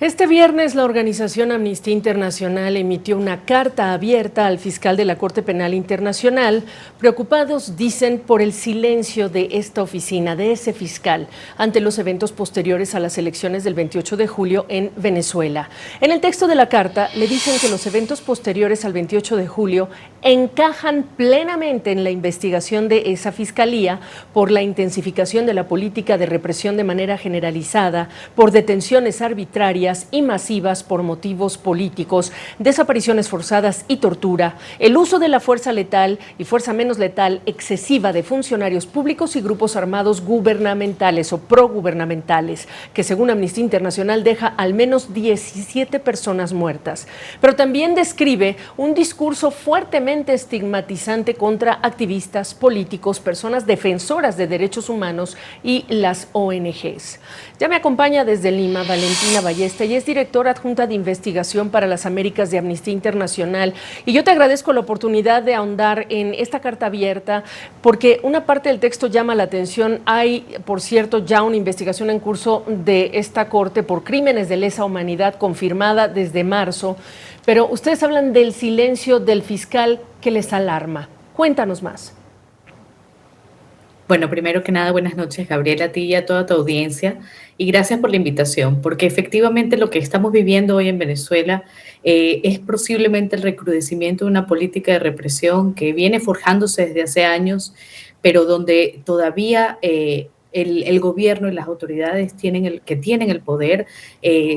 Este viernes la organización Amnistía Internacional emitió una carta abierta al fiscal de la Corte Penal Internacional, preocupados, dicen, por el silencio de esta oficina, de ese fiscal, ante los eventos posteriores a las elecciones del 28 de julio en Venezuela. En el texto de la carta le dicen que los eventos posteriores al 28 de julio encajan plenamente en la investigación de esa fiscalía por la intensificación de la política de represión de manera generalizada, por detenciones arbitrarias y masivas por motivos políticos, desapariciones forzadas y tortura, el uso de la fuerza letal y fuerza menos letal excesiva de funcionarios públicos y grupos armados gubernamentales o progubernamentales, que según Amnistía Internacional deja al menos 17 personas muertas. Pero también describe un discurso fuertemente estigmatizante contra activistas, políticos, personas defensoras de derechos humanos y las ONGs. Ya me acompaña desde Lima Valentina Ballesta. Ella es directora adjunta de investigación para las Américas de Amnistía Internacional. Y yo te agradezco la oportunidad de ahondar en esta carta abierta, porque una parte del texto llama la atención. Hay, por cierto, ya una investigación en curso de esta Corte por crímenes de lesa humanidad confirmada desde marzo. Pero ustedes hablan del silencio del fiscal que les alarma. Cuéntanos más. Bueno, primero que nada, buenas noches, Gabriela, a ti y a toda tu audiencia, y gracias por la invitación, porque efectivamente lo que estamos viviendo hoy en Venezuela es posiblemente el recrudecimiento de una política de represión que viene forjándose desde hace años, pero donde todavía el gobierno y las autoridades que tienen el poder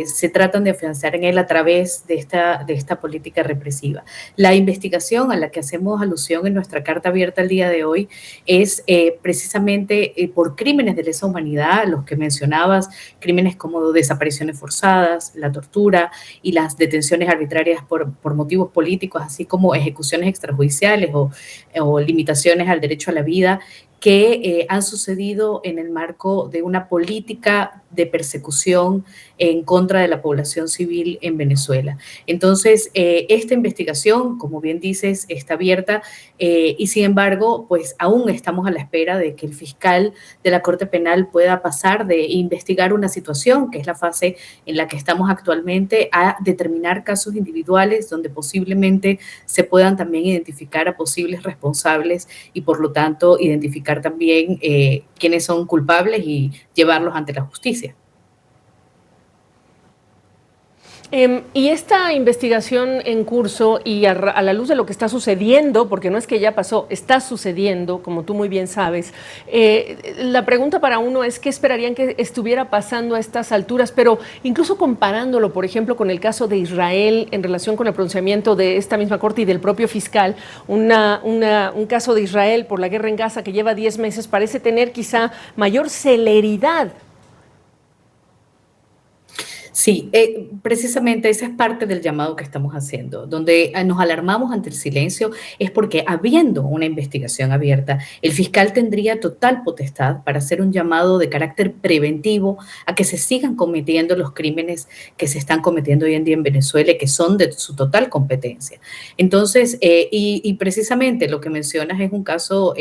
se tratan de afianzar en él a través de esta política represiva. La investigación a la que hacemos alusión en nuestra carta abierta el día de hoy es precisamente por crímenes de lesa humanidad, los que mencionabas, crímenes como desapariciones forzadas, la tortura y las detenciones arbitrarias por motivos políticos, así como ejecuciones extrajudiciales o limitaciones al derecho a la vida, que han sucedido en el marco de una política de persecución en contra de la población civil en Venezuela. Entonces, esta investigación, como bien dices, está abierta y sin embargo, pues aún estamos a la espera de que el fiscal de la Corte Penal pueda pasar de investigar una situación, que es la fase en la que estamos actualmente, a determinar casos individuales donde posiblemente se puedan también identificar a posibles responsables y por lo tanto identificar también quiénes son culpables y llevarlos ante la justicia. Y esta investigación en curso y a la luz de lo que está sucediendo, porque no es que ya pasó, está sucediendo, como tú muy bien sabes, la pregunta para uno es qué esperarían que estuviera pasando a estas alturas, pero incluso comparándolo, por ejemplo, con el caso de Israel en relación con el pronunciamiento de esta misma corte y del propio fiscal, un caso de Israel por la guerra en Gaza que lleva 10 meses parece tener quizá mayor celeridad. Sí, precisamente esa es parte del llamado que estamos haciendo, donde nos alarmamos ante el silencio, es porque habiendo una investigación abierta, el fiscal tendría total potestad para hacer un llamado de carácter preventivo a que se sigan cometiendo los crímenes que se están cometiendo hoy en día en Venezuela y que son de su total competencia. Entonces, y precisamente lo que mencionas es un caso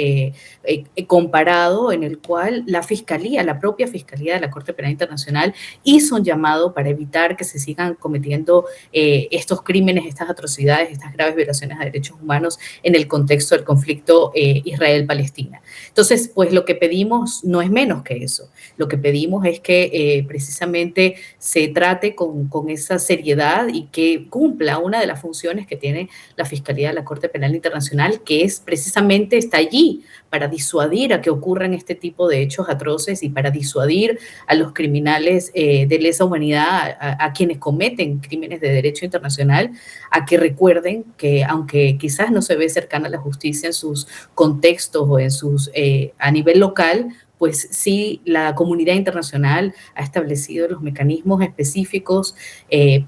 comparado en el cual la Fiscalía, la propia Fiscalía de la Corte Penal Internacional hizo un llamado para evitar que se sigan cometiendo estos crímenes, estas atrocidades, estas graves violaciones a derechos humanos en el contexto del conflicto Israel-Palestina. Entonces, pues lo que pedimos no es menos que eso. Lo que pedimos es que precisamente se trate con esa seriedad y que cumpla una de las funciones que tiene la Fiscalía de la Corte Penal Internacional, que es precisamente está allí para disuadir a que ocurran este tipo de hechos atroces y para disuadir a los criminales de lesa humanidad, a quienes cometen crímenes de derecho internacional, a que recuerden que aunque quizás no se ve cercana a la justicia en sus contextos o en a nivel local, pues sí, la comunidad internacional ha establecido los mecanismos específicos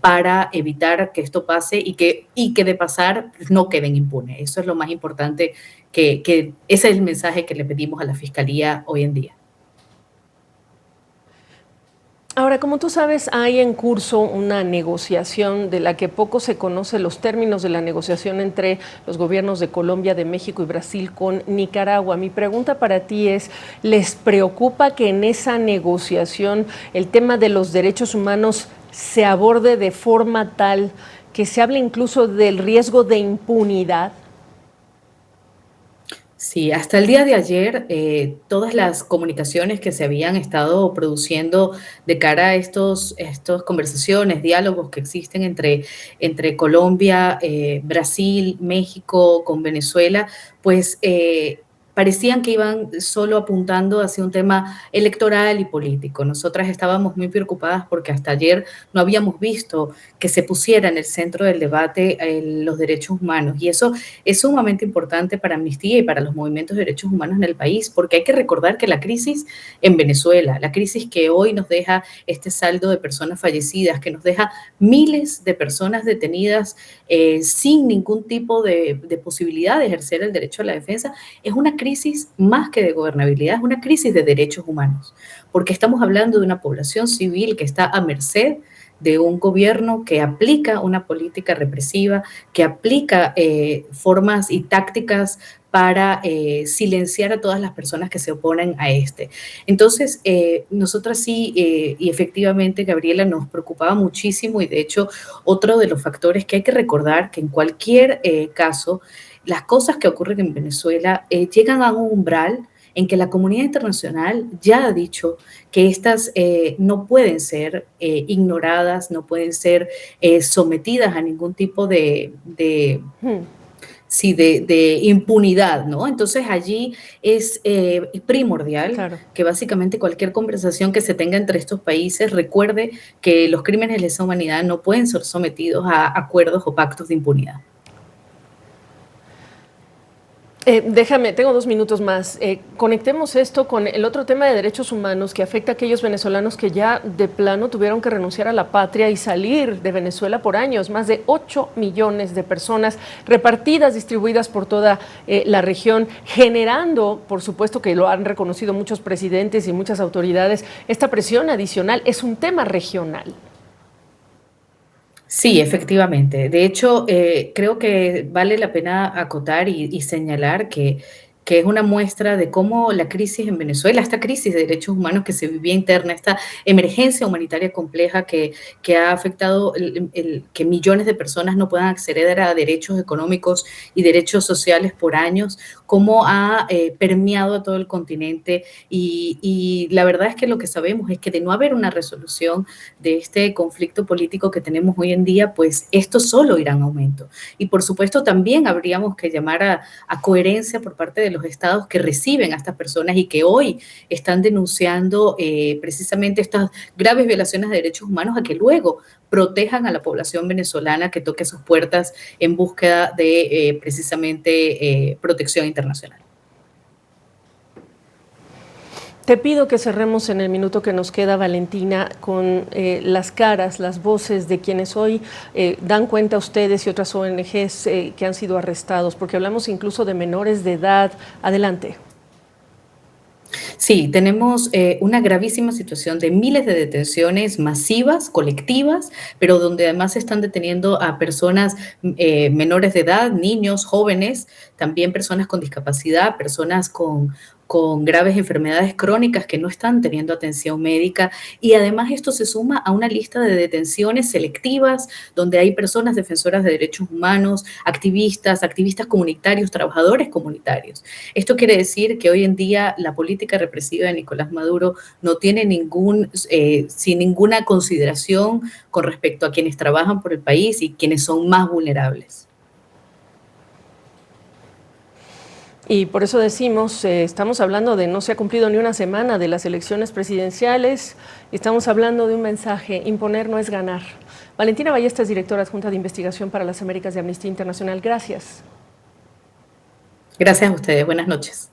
para evitar que esto pase y que de pasar no queden impunes. Eso es lo más importante, que ese es el mensaje que le pedimos a la Fiscalía hoy en día. Ahora, como tú sabes, hay en curso una negociación de la que poco se conoce los términos de la negociación entre los gobiernos de Colombia, de México y Brasil con Nicaragua. Mi pregunta para ti es, ¿les preocupa que en esa negociación el tema de los derechos humanos se aborde de forma tal que se hable incluso del riesgo de impunidad? Sí, hasta el día de ayer, todas las comunicaciones que se habían estado produciendo de cara a estos conversaciones, diálogos que existen entre Colombia, Brasil, México, con Venezuela, pues parecían que iban solo apuntando hacia un tema electoral y político. Nosotras estábamos muy preocupadas porque hasta ayer no habíamos visto que se pusiera en el centro del debate los derechos humanos. Y eso es sumamente importante para Amnistía y para los movimientos de derechos humanos en el país, porque hay que recordar que la crisis en Venezuela, la crisis que hoy nos deja este saldo de personas fallecidas, que nos deja miles de personas detenidas sin ningún tipo de posibilidad de ejercer el derecho a la defensa, es una crisis más que de gobernabilidad, es una crisis de derechos humanos, porque estamos hablando de una población civil que está a merced de un gobierno que aplica una política represiva, que aplica formas y tácticas para silenciar a todas las personas que se oponen a este. Entonces, nosotras sí, y efectivamente, Gabriela, nos preocupaba muchísimo y de hecho, otro de los factores que hay que recordar que en cualquier caso, las cosas que ocurren en Venezuela llegan a un umbral en que la comunidad internacional ya ha dicho que estas no pueden ser ignoradas, no pueden ser sometidas a ningún tipo sí, de impunidad, ¿no? Entonces allí es primordial Claro. que básicamente cualquier conversación que se tenga entre estos países recuerde que los crímenes de lesa humanidad no pueden ser sometidos a acuerdos o pactos de impunidad. Tengo 2 minutos más. Conectemos esto con el otro tema de derechos humanos que afecta a aquellos venezolanos que ya de plano tuvieron que renunciar a la patria y salir de Venezuela por años. Más de 8 millones de personas repartidas, distribuidas por toda la región, generando, por supuesto que lo han reconocido muchos presidentes y muchas autoridades, esta presión adicional. Es un tema regional. Sí, efectivamente. De hecho, creo que vale la pena acotar y señalar que es una muestra de cómo la crisis en Venezuela, esta crisis de derechos humanos que se vivía interna, esta emergencia humanitaria compleja que ha afectado que millones de personas no puedan acceder a derechos económicos y derechos sociales por años, cómo ha permeado a todo el continente. Y la verdad es que lo que sabemos es que de no haber una resolución de este conflicto político que tenemos hoy en día, pues esto solo irá en aumento. Y por supuesto también habríamos que llamar a coherencia por parte de los estados que reciben a estas personas y que hoy están denunciando precisamente estas graves violaciones de derechos humanos, a que luego protejan a la población venezolana que toque sus puertas en búsqueda de precisamente protección internacional. Te pido que cerremos en el minuto que nos queda, Valentina, con las caras, las voces de quienes hoy dan cuenta a ustedes y otras ONGs que han sido arrestados, porque hablamos incluso de menores de edad. Adelante. Sí, tenemos una gravísima situación de miles de detenciones masivas, colectivas, pero donde además se están deteniendo a personas menores de edad, niños, jóvenes, también personas con discapacidad, personas con graves enfermedades crónicas que no están teniendo atención médica. Y además esto se suma a una lista de detenciones selectivas, donde hay personas defensoras de derechos humanos, activistas comunitarios, trabajadores comunitarios. Esto quiere decir que hoy en día la política represiva de Nicolás Maduro no tiene sin ninguna consideración con respecto a quienes trabajan por el país y quienes son más vulnerables. Y por eso decimos, estamos hablando de no se ha cumplido ni una semana de las elecciones presidenciales, estamos hablando de un mensaje: imponer no es ganar. Valentina Ballesta es directora adjunta de investigación para las Américas de Amnistía Internacional. Gracias. Gracias a ustedes. Buenas noches.